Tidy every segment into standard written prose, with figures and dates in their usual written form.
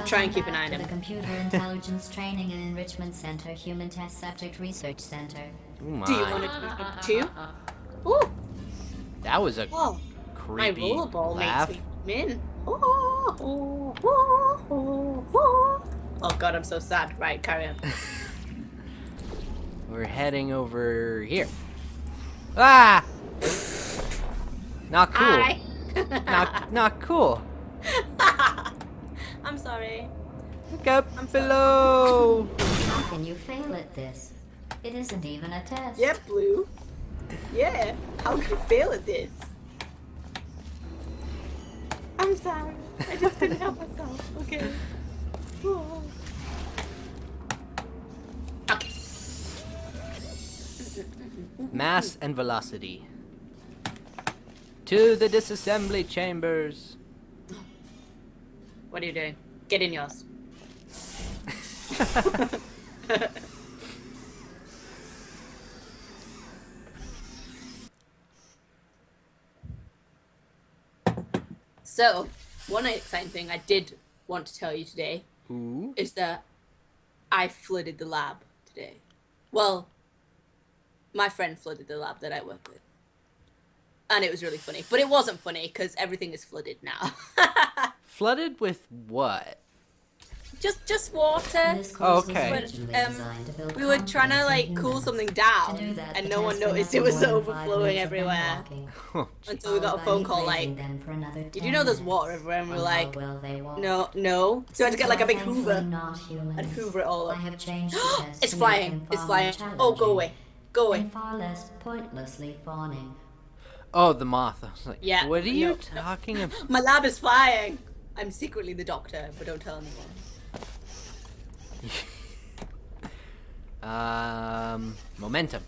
I'll try and keep an eye on to him. the Computer Intelligence Training and Enrichment Center, Human Test Subject Research Center. Oh my. Do you want to too? Ooh, That was a oh, my creepy rollerball laugh. makes me come in. Oh god, I'm so sad. Right, carry on. We're heading over here. Ah! Not cool. Hi. Not cool. I'm sorry. Look up I'm sorry. below. How can you fail at this? It isn't even a test. Yep, Blue. Yeah. How could you fail at this? I'm sorry. I just couldn't help myself. Okay. Oh. Okay. Mass and velocity. To the disassembly chambers. What are you doing? Get in yours. So, one exciting thing I did want to tell you today Ooh. is that I flooded the lab today. Well, my friend flooded the lab that I work with. And it was really funny. But it wasn't funny because everything is flooded now. Flooded with what? just water. This Oh, course was okay. originally But, designed to build We were trying to confidence in like cool humans. something To down do that, and the no one test for noticed it nothing was more than 5 overflowing minutes of them everywhere. walking, Oh, Until we got a followed by phone me call raising like, them for another did you 10 know there's minutes water everywhere? And we were on how like, well they walk. no. So I had to get like a big Thankfully hoover not humans. and hoover it all I up. have changed the test It's to make flying. them It's far flying. more Oh, go challenging away. Go away. and far less pointlessly fawning. Oh, the moth. I was like, Yeah, what are you no. talking about? My lab is flying. I'm secretly the doctor, but don't tell anyone. Momentum.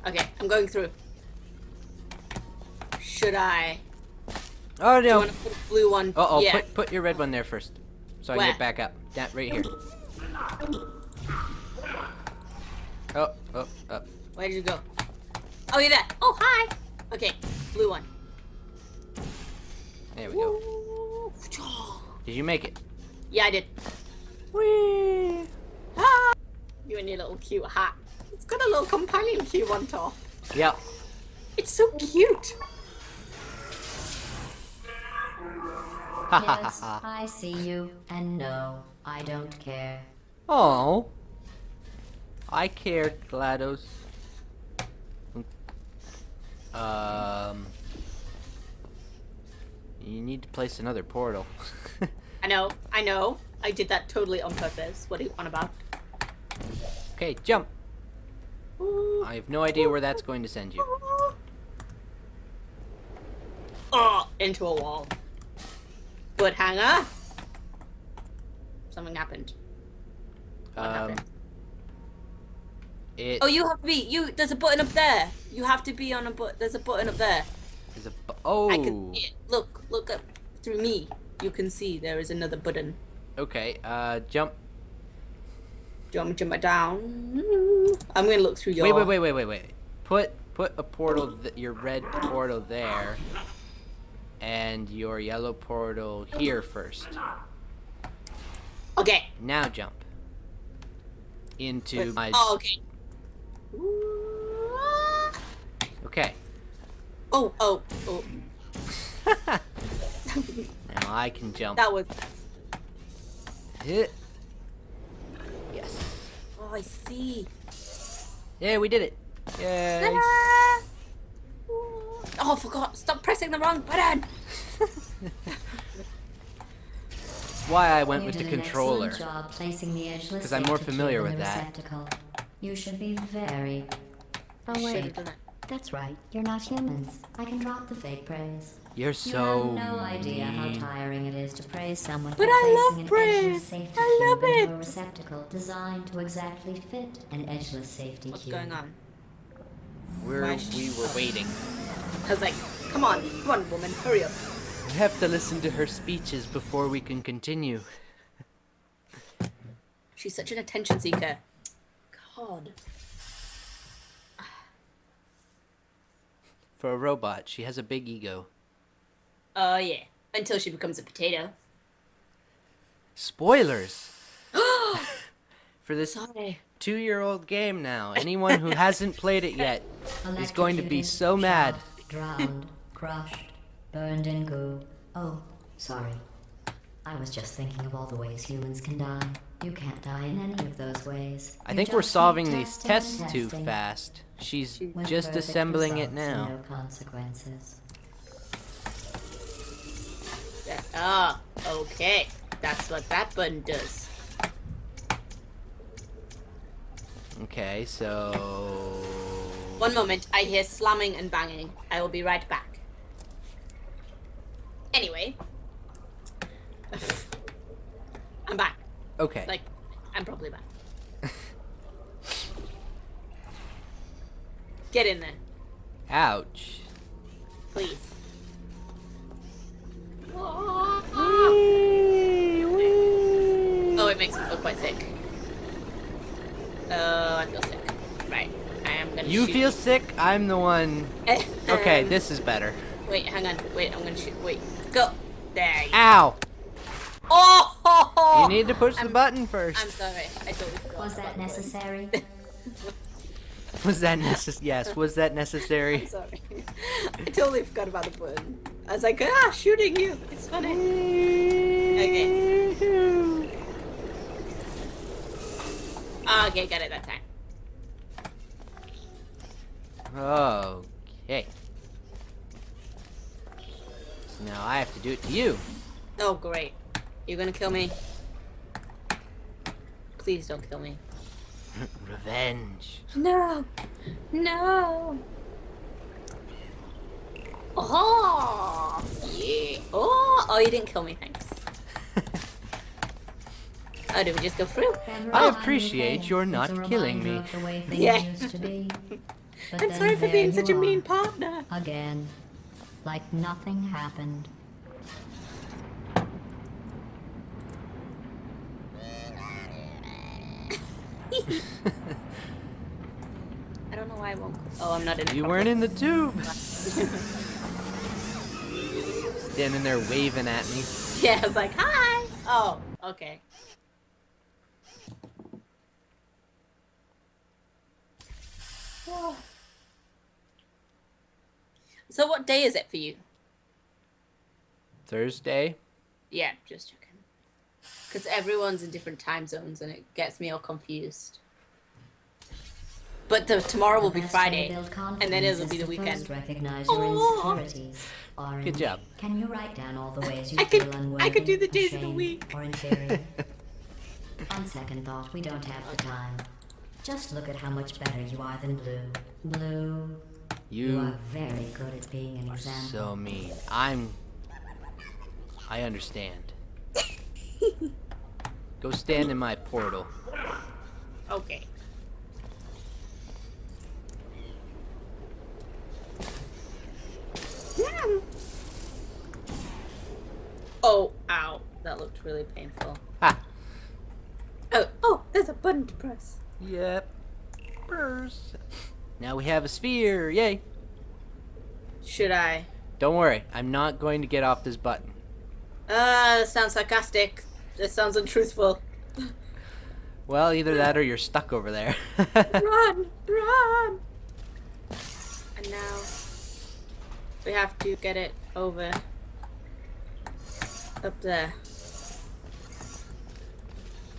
Okay, I'm going through. Should I? Oh Do you no. want to put the blue one? Uh-oh, Yeah. put your red one there first. So I can Where? get back up. That right here. Oh. Where did you go? Oh, you're there. Oh, hi. Okay, blue one. There we go. Did you make it? Yeah, I did. Whee! Ah, you and your little cute hat. It's got a little companion cube on top. Yep. It's so cute. Yes, I see you, and no, I don't care. Oh. I cared, GLaDOS. You need to place another portal. I know. I did that totally on purpose. What are you on about? Okay, jump. I have no idea where that's going to send you. Oh, into a wall. Good hanger. Something happened. What happened? It Oh, you have to be. There's a button up there. You have to be on a button. There's a button up there. is a oh. I can see it. Look up through me. You can see there is another button. Okay, jump. Do you want me to jump it down? I'm gonna look through your. Wait. Put a portal, your red portal there, and your yellow portal here first. Okay. Now jump into my. Oh, okay. Okay. Oh. Now I can jump. That was. Hit. Yes. Oh, I see. Yeah, we did it. Yay. Ta-da! Oh, I forgot. Stop pressing the wrong button. That's why I went You with the did an controller. excellent job placing the edgeless 'Cause I'm more safety familiar tube in with the that. receptacle. You should be very. Oh Should've wait, done it. that's right. You're not humans. I can drop the fake praise. You're You so have no idea how mean. tiring it is to praise someone But for I love placing an praise. edgeless safety I love cube into it. a receptacle designed to exactly fit an edgeless safety What's cube. going on? We were waiting. I was like, come on, woman, hurry up. We have to listen to her speeches before we can continue. She's such an attention seeker. God. For a robot, she has a big ego. Oh, yeah. Until she becomes a potato. Spoilers for this Sorry. 2-year-old game now. Anyone who hasn't played it yet is going to be Electrocuted, so mad. shocked, drowned, crushed, burned in goo. Oh, sorry. I was just thinking of all the ways humans can die. You can't die in any of those ways. I You think we're just solving keep these testing and tests too testing. fast. She's With just perfect assembling it results and now. No consequences. Ah, okay. That's what that button does. Okay, so... One moment, I hear slamming and banging. I will be right back. Anyway. I'm back. Okay. Like, I'm probably back. Get in there, Ouch. please. Oh, it makes me feel quite sick. Oh, I feel sick. Right. I am gonna You shoot feel sick? I'm the one... Okay, this is better. Wait, hang on. Wait, I'm gonna shoot. Wait. Go. There you go. Ow! Oh! You need to push the button first. I'm sorry. I totally forgot. Was that about the button. necessary? Was that necessary? Yes, was that necessary? I'm sorry. I totally forgot about the button. I was like, shooting you. It's funny. Okay. Okay, got it that time. Okay. So now I have to do it to you. Oh, great. You're gonna kill me? Please don't kill me. Revenge. No. No. Oh, yeah. Oh, you didn't kill me, thanks. Oh, did we just go through? I appreciate your not killing me. Yeah. But I'm then sorry for there being you such a mean are, partner. again, like nothing happened. I don't know why I won't. Oh, I'm not in. You weren't in the tube. Standing there waving at me. Yeah, I was like, hi. Oh, okay. Oh. So, what day is it for you? Thursday. Yeah, just checking. Because everyone's in different time zones and it gets me all confused. But tomorrow will be Friday, and then it'll be the weekend. Recognize Aw. your insecurities. Good job. Can you write down all the ways you I feel could- unworthy, I could do the days of the ashamed, week. or inferior? On second thought, we don't have the time. Just look at how much better you are than Blue. Blue, you You are very good at being an are example. so mean. I understand. Go stand in my portal. Okay. Oh, ow. That looked really painful. Ha! Oh, there's a button to press. Yep. Burst. Now we have a sphere. Yay. Should I? Don't worry. I'm not going to get off this button. That sounds sarcastic. That sounds untruthful. Well, either that or you're stuck over there. Run! Run! And now we have to get it over up there.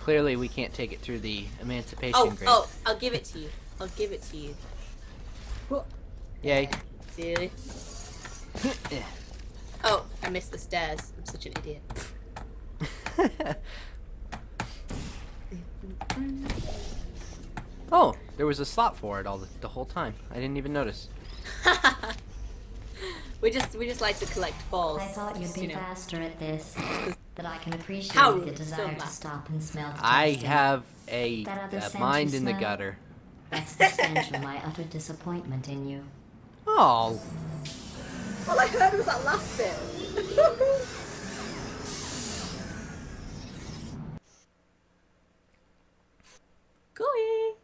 Clearly, we can't take it through the emancipation grade. Oh, I'll give it to you. I'll give it to you. Yay. See? Oh, I missed the stairs. I'm such an idiot. Oh, there was a slot for it the whole time. I didn't even notice. we just like to collect balls. I thought you'd be you know. faster at this. But I can appreciate How the rude. desire So to bad. stop and smell the I testing. have a That other scent mind you in the smell? gutter. That's the stench of my utter disappointment in you. Oh, All I heard was that last bit. Gooey.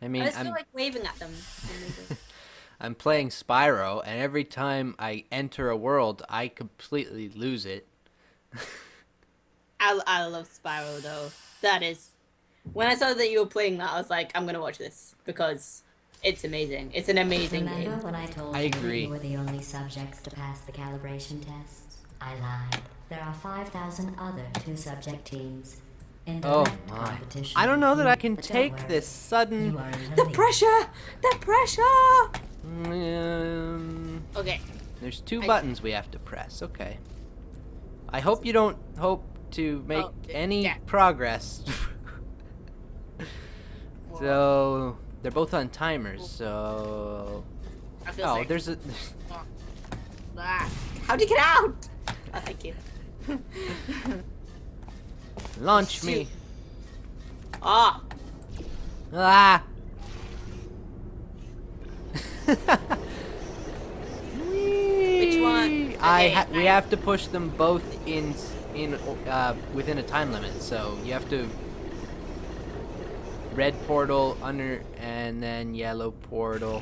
I mean, I just I'm feel like waving at them. I'm playing Spyro, and every time I enter a world, I completely lose it. I love Spyro though. That is, when I saw that you were playing that, I was like, I'm gonna watch this because it's amazing. It's an amazing Remember game. when I told I you that agree. you were the only subjects to pass the calibration tests? I lied. There are 5,000 other two-subject teams in Oh direct my. competition. I don't know that I can But don't take worry, this sudden... You are in The lead. pressure! The pressure! Okay. There's two buttons we have to press. Okay. I hope you don't hope to make any yeah. progress. So they're both on timers. So I feel oh, sick. there's a Ah. How'd you get out? Oh, thank you. launch me. Ah. Ah. Which one? We have to push them both in within a time limit. So you have to red portal under and then yellow portal.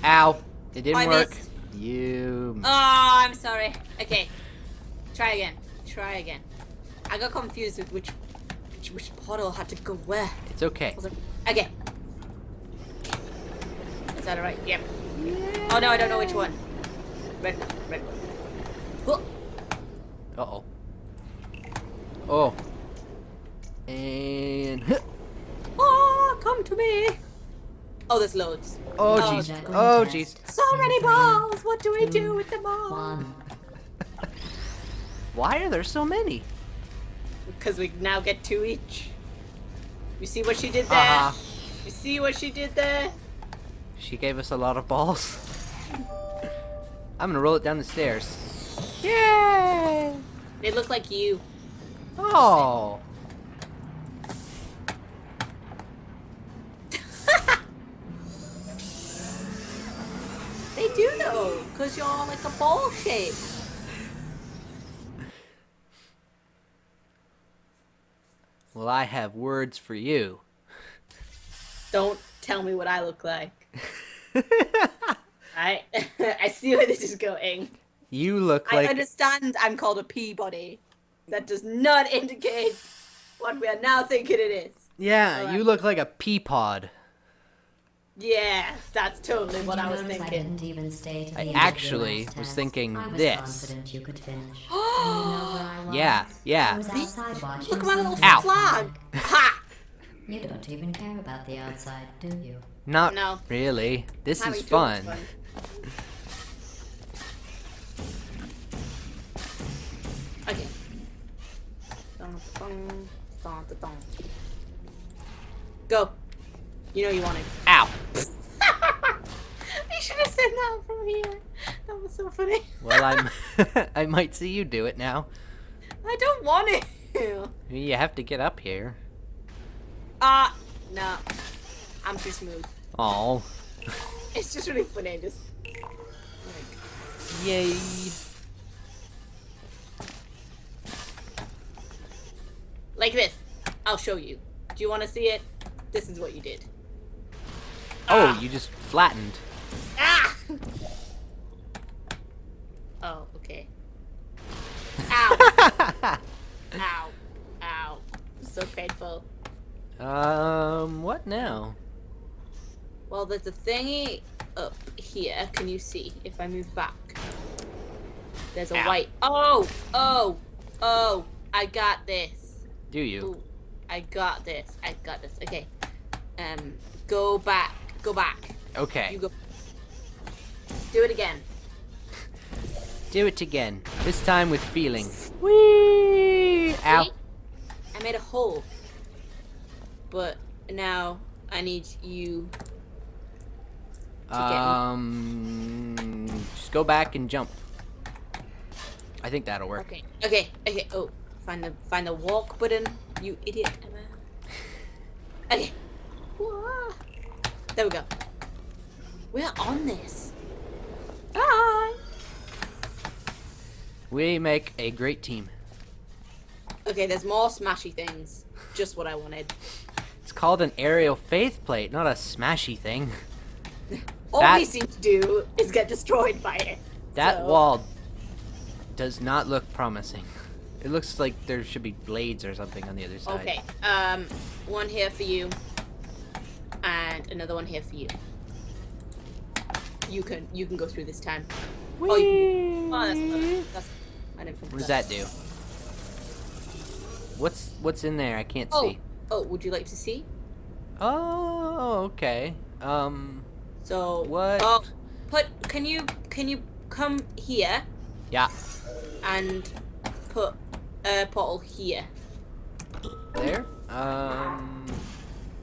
Ow! It didn't I work. missed. You. Oh, I'm sorry. Okay. Try again. Try again. I got confused with which portal had to go where. It's okay. Okay. Is that alright? Yep. Oh no, I don't know which one. Red one. Oh. Uh-oh. Oh. And... Oh, come to me. Oh, there's loads. Oh, Oh, jeez. Jack. Oh, jeez. So many balls. What do we do with them all? 1. Why are there so many? Because we now get 2 each. You see what she did there? Uh-huh. You see what she did there? She gave us a lot of balls. I'm gonna roll it down the stairs. Yay! They look like you. Oh. They do though, because you're like a ball shape. Well, I have words for you. Don't tell me what I look like. I see where this is going. You look I like understand I'm called a Peabody. That does not indicate what we are now thinking it is. yeah, Alright. you look like a pea pod. Yeah, that's totally what I was I thinking. didn't even stay to the I end of your actually last was test. thinking I was this. confident you could finish. And you know where I was? Yeah, yeah. I was outside watching Look at my little something Ow. flag. Ha! You don't even care about the outside, do you? Not No. really. This Having is too much fun. Okay. Dun, dun, dun, dun, dun. Go. You know you wanted. Ow. You should have said that from here. That was so funny. Well, I might see you do it now. I don't want to. You have to get up here. No. I'm too smooth. Oh. It's just really funny. Just Yay. like this. I'll show you. Do you want to see it? This is what you did. Oh, you just flattened. Ah! Oh, okay. Ow. Ow. Ow. So painful. What now? Well, there's a thingy up here. Can you see if I move back? There's a Ow. white. Oh! Oh! Oh! I got this. Do you? Ooh, I got this. I got this. Okay. Go back. Go back. Okay. You go. Do it again. Do it again. This time with feeling. Whee! Ow. See? I made a hole. But now I need you to Just go back and jump. I think that'll work. Okay. Okay. Okay. Oh, find the walk button. You idiot. Okay. Whoa. There we go. We're on this. Bye. We make a great team. Okay, there's more smashy things. Just what I wanted. It's called an aerial faith plate, not a smashy thing. all That- we seem to do is get destroyed by it. That So- wall does not look promising. It looks like there should be blades or something on the other side. Okay. One here for you, and another one here for you. You can go through this time. Oh, you, oh, that's I didn't. What does that do? What's in there? I can't Oh, see. oh, would you like to see? Oh, okay. So What? Oh, can you come here Yeah. and put a portal here? There.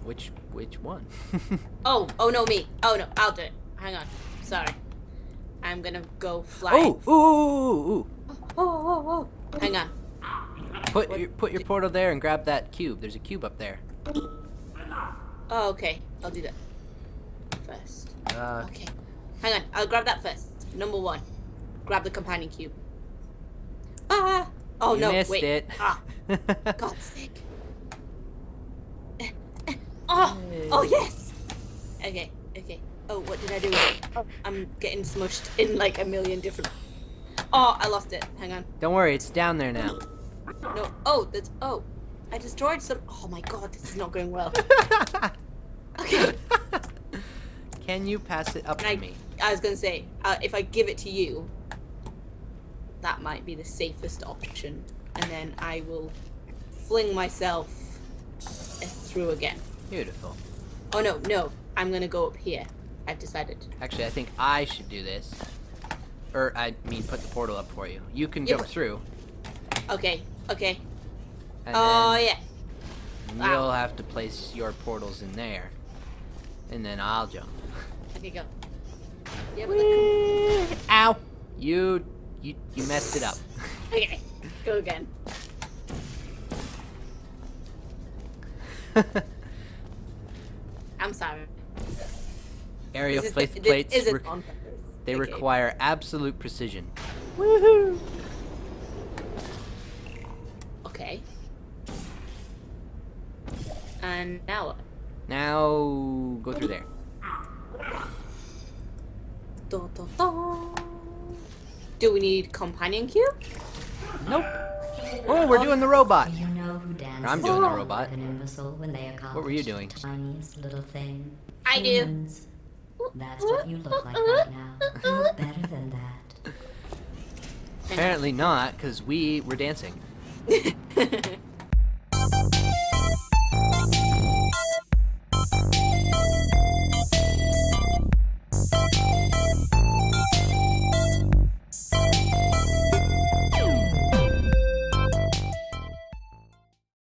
Which one? Oh no, me. Oh no, I'll do it. Hang on. Sorry. I'm gonna go fly. Oh, ooh. Oh. Hang on. Put your portal there and grab that cube. There's a cube up there. Oh, okay. I'll do that first. Uh, Okay. Hang on. I'll grab that first. Number 1. Grab the companion cube. Ah! Oh you no, missed wait. it. Ah, God's sake. Oh yes! Okay. Oh, what did I do? Oh, I'm getting smushed in like a million different... Oh, I lost it. Hang on. Don't worry, it's down there now. No. Oh, I destroyed some... Oh my God, this is not going well. Okay. Can you pass it up to me? I was gonna say, if I give it to you, that might be the safest option, and then I will fling myself through again. Beautiful. Oh no, I'm gonna go up here. I've decided. Actually, I think I should do this. Or, I mean, put the portal up for you. You can Yeah. jump through. Okay. And Oh then yeah. you'll Wow. have to place your portals in there. And then I'll jump. Okay, go. Yeah, but the... Ow! You messed it up. Okay, go again. I'm sorry. Aerial This plates, isn't on purpose. they Okay. require absolute precision. Okay. And now what? Now, go through there. Dun, dun, dun. Do we need companion cube? Nope. Oh, we're doing the robot. You know who dances I'm doing the like robot. an imbecile when they accomplish What were you doing? the tiniest little thing? I do. Humans. That's what you look like right now. You look better than that. Apparently not, because we were dancing.